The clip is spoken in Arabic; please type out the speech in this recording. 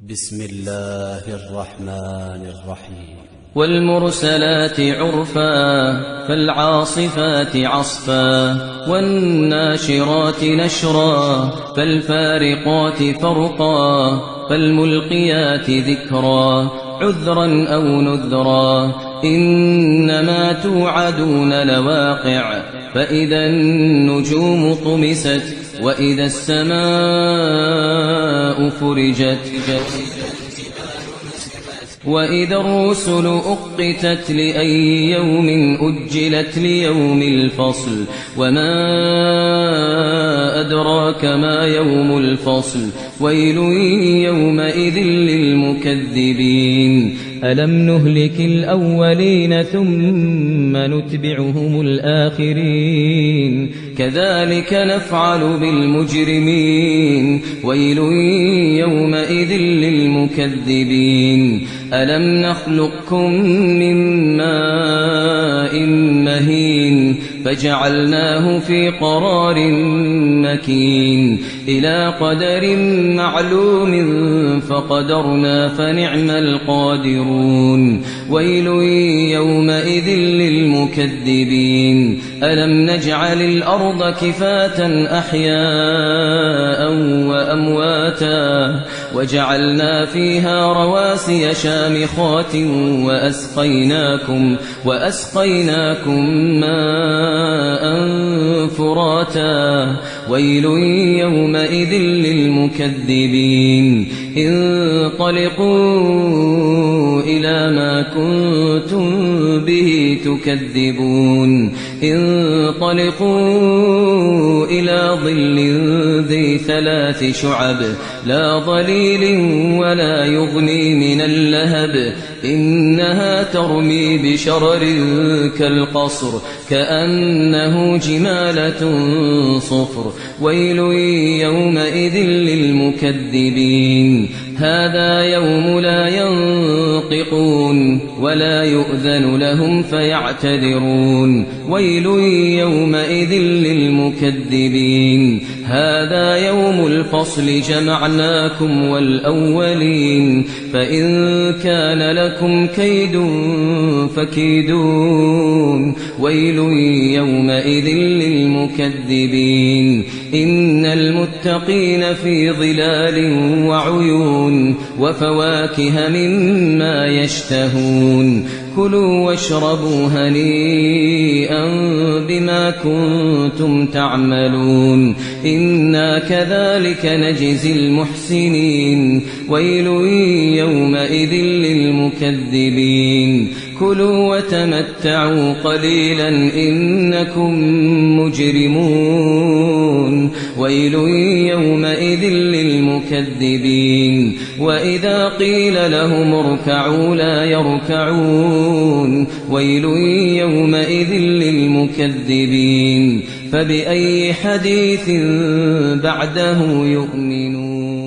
بسم الله الرحمن الرحيم. والمرسلات عرفا فالعاصفات عصفا والناشرات نشرا فالفارقات فرقا فالملقيات ذكرا عذرا أو نذرا إنما توعدون لواقع فإذا النجوم طمست وإذا السماء فرجت وإذا الرسل أقتت لأي يوم أجلت ليوم الفصل وما أدراك ما يوم الفصل ويل يومئذ للمكذبين ألم نهلك الأولين ثم نتبعهم الآخرين كذلك نفعل بالمجرمين ويل يومئذ للمكذبين ألم نخلقكم من ماء مهين فجعلناه في قرار مكين إلى قدر معلوم فقدرنا فنعم القادرون ويل يومئذ للمكذبين ألم نجعل الأرض كفاة أحياء وأمواتا وجعلنا فيها رواسي شامخات وأسقيناكم ماء فراتا ويل يومئذ للمكذبين انطلقوا إلى ما كنتم به تكذبون انطلقوا إلى ظل ذي 3 شعب لا ظليل ولا يغني من اللهب إنها ترمي بشرر كالقصر كأنه جمالة صفر ويل يومئذ للمكذبين هذا يوم لا ينطقون ولا يؤذن لهم فيعتذرون ويل يومئذ للمكذبين هذا يوم الفصل جمعناكم والأولين فإن كان لكم كيد فكيدون ويل يومئذ للمكذبين إن المتقين في ظلال وعيون وفواكه مما يشتهون كلوا واشربوا هنيئا بما كنتم تعملون إنا كذلك نجزي المحسنين ويل يومئذ للمكذبين كلوا وتمتعوا قليلا إنكم مجرمون ويل يومئذ للمكذبين وإذا قيل لهم اركعوا لا يركعون ويل يومئذ للمكذبين فبأي حديث بعده يؤمنون.